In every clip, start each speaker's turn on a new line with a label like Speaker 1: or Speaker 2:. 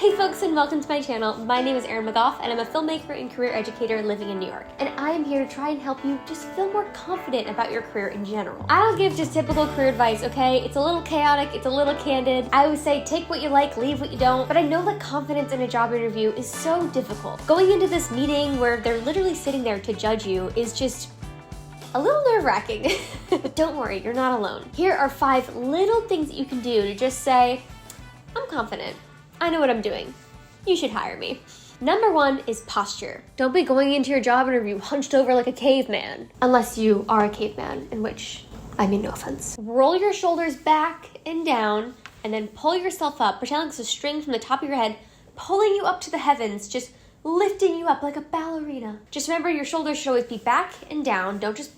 Speaker 1: Hey folks, and welcome to my channel. My name is Erin McGoff and I'm a filmmaker and career educator living in New York. And I am here to try and help you just feel more confident about your career in general. I don't give just typical career advice, okay? It's a little chaotic, it's a little candid. I always say take what you like, leave what you don't. But I know that confidence in a job interview is so difficult. Going into this meeting where they're literally sitting there to judge you is just a little nerve-wracking. But don't worry, you're not alone. Here are 5 little things that you can do to just say, I'm confident. I know what I'm doing. You should hire me. Number 1 is posture. Don't be going into your job interview hunched over like a caveman. Unless you are a caveman, in which I mean no offense. Roll your shoulders back and down, and then pull yourself up. Pretend like it's a string from the top of your head, pulling you up to the heavens, just lifting you up like a ballerina. Just remember your shoulders should always be back and down. Don't just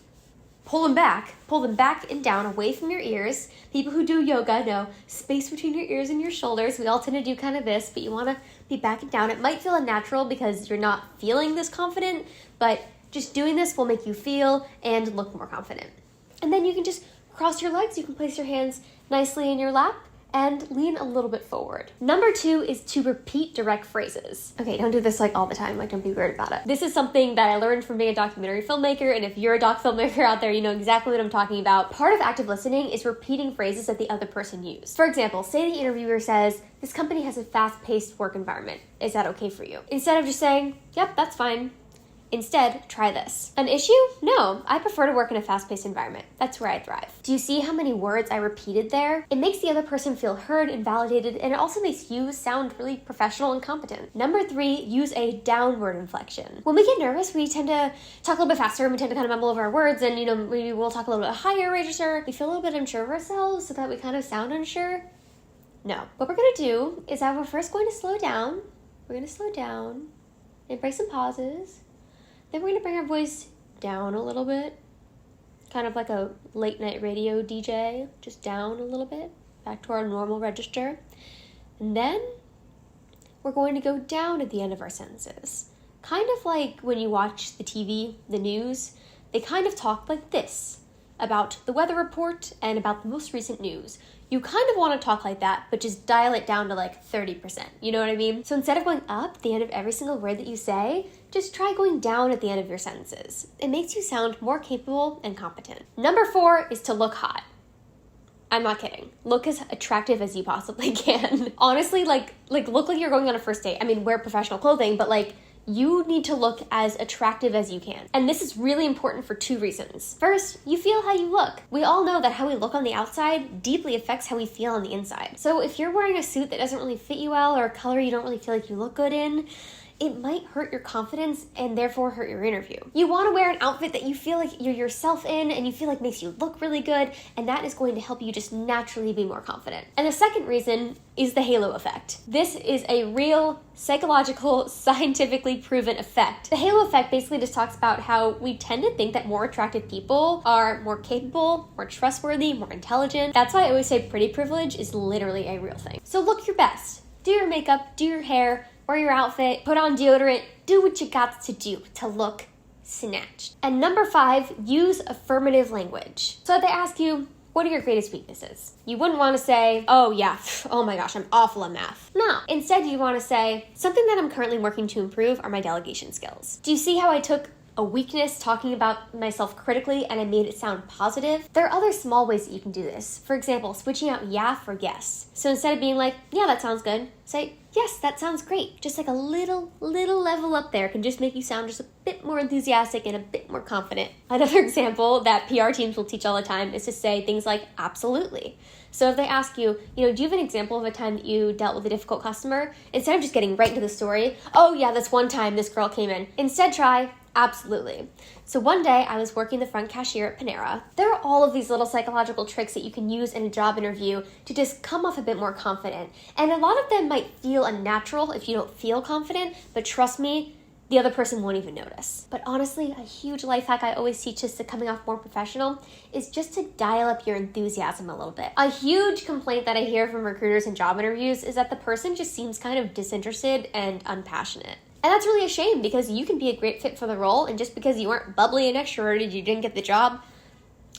Speaker 1: pull them back and down away from your ears. People who do yoga know space between your ears and your shoulders. We all tend to do kind of this, but you want to be back and down. It might feel unnatural because you're not feeling this confident, but just doing this will make you feel and look more confident. And then you can just cross your legs. You can place your hands nicely in your lap and lean a little bit forward. Number 2 is to repeat direct phrases. Okay, don't do this like all the time, like don't be weird about it. This is something that I learned from being a documentary filmmaker, and if you're a doc filmmaker out there, you know exactly what I'm talking about. Part of active listening is repeating phrases that the other person used. For example, say the interviewer says, this company has a fast-paced work environment. Is that okay for you? Instead of just saying, yep, that's fine. Instead, try this. An issue? No, I prefer to work in a fast-paced environment. That's where I thrive. Do you see how many words I repeated there? It makes the other person feel heard and validated, and it also makes you sound really professional and competent. Number 3, use a downward inflection. When we get nervous, we tend to talk a little bit faster, and we tend to kind of mumble over our words, and maybe we'll talk a little bit higher register. We feel a little bit unsure of ourselves so that we kind of sound unsure. No. What we're gonna do is that we're first going to slow down. We're gonna slow down and break some pauses. Then we're gonna bring our voice down a little bit, kind of like a late night radio DJ, just down a little bit, back to our normal register. And then we're going to go down at the end of our sentences. Kind of like when you watch the TV, the news, they kind of talk like this about the weather report and about the most recent news. You kind of want to talk like that, but just dial it down to like 30%. You know what I mean? So instead of going up at the end of every single word that you say, just try going down at the end of your sentences. It makes you sound more capable and competent. Number 4 is to look hot. I'm not kidding. Look as attractive as you possibly can. Honestly, like look like you're going on a first date. I mean, wear professional clothing, but you need to look as attractive as you can. And this is really important for 2 reasons. First, you feel how you look. We all know that how we look on the outside deeply affects how we feel on the inside. So if you're wearing a suit that doesn't really fit you well or a color you don't really feel like you look good in, it might hurt your confidence and therefore hurt your interview. You want to wear an outfit that you feel like you're yourself in and you feel like makes you look really good, and that is going to help you just naturally be more confident. And the second reason is the halo effect. This is a real psychological, scientifically proven effect. The halo effect basically just talks about how we tend to think that more attractive people are more capable, more trustworthy, more intelligent. That's why I always say pretty privilege is literally a real thing. So look your best. Do your makeup, do your hair, wear your outfit, put on deodorant, do what you got to do to look snatched. And number 5, use affirmative language. So if they ask you, what are your greatest weaknesses? You wouldn't want to say, oh yeah, oh my gosh, I'm awful at math. No, instead you want to say, something that I'm currently working to improve are my delegation skills. Do you see how I took a weakness talking about myself critically and I made it sound positive? There are other small ways that you can do this. For example, switching out yeah for yes. So instead of being like, yeah, that sounds good, say, yes, that sounds great. Just like a little level up there can just make you sound just a bit more enthusiastic and a bit more confident. Another example that PR teams will teach all the time is to say things like absolutely. So if they ask you, do you have an example of a time that you dealt with a difficult customer? Instead of just getting right into the story, oh yeah, this one time this girl came in. Instead try, absolutely. So one day I was working the front cashier at Panera. There are all of these little psychological tricks that you can use in a job interview to just come off a bit more confident. And a lot of them might feel unnatural if you don't feel confident, but trust me, the other person won't even notice. But honestly, a huge life hack I always teach us to coming off more professional is just to dial up your enthusiasm a little bit. A huge complaint that I hear from recruiters in job interviews is that the person just seems kind of disinterested and unpassionate. And that's really a shame because you can be a great fit for the role, and just because you aren't bubbly and extroverted, you didn't get the job.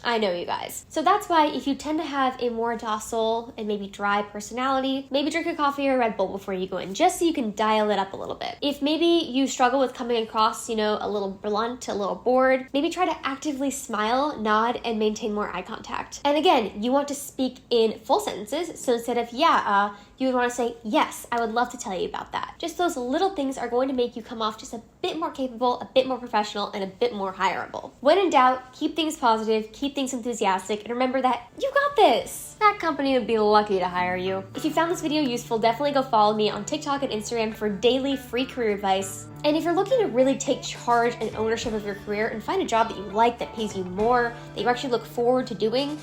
Speaker 1: I know, you guys. So that's why if you tend to have a more docile and maybe dry personality, maybe drink a coffee or a Red Bull before you go in, just so you can dial it up a little bit. If maybe you struggle with coming across, a little blunt, a little bored, maybe try to actively smile, nod, and maintain more eye contact. And again, you want to speak in full sentences, so instead of you would want to say, yes, I would love to tell you about that. Just those little things are going to make you come off just a bit more capable, a bit more professional, and a bit more hireable. When in doubt, keep things positive, keep things enthusiastic, and remember that you got this. That company would be lucky to hire you. If you found this video useful, definitely go follow me on TikTok and Instagram for daily free career advice. And if you're looking to really take charge and ownership of your career and find a job that you like, that pays you more, that you actually look forward to doing,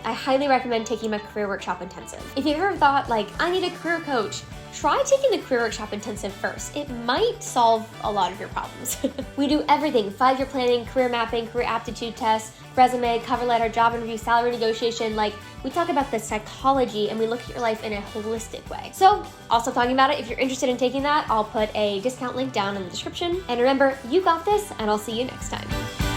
Speaker 1: I highly recommend taking my Career Workshop Intensive. If you've ever thought, I need a career coach, try taking the Career Workshop Intensive first. It might solve a lot of your problems. We do everything: 5-year planning, career mapping, career aptitude tests, resume, cover letter, job interview, salary negotiation. We talk about the psychology and we look at your life in a holistic way. So I'll stop talking about it. If you're interested in taking that, I'll put a discount link down in the description. And remember, you got this, and I'll see you next time.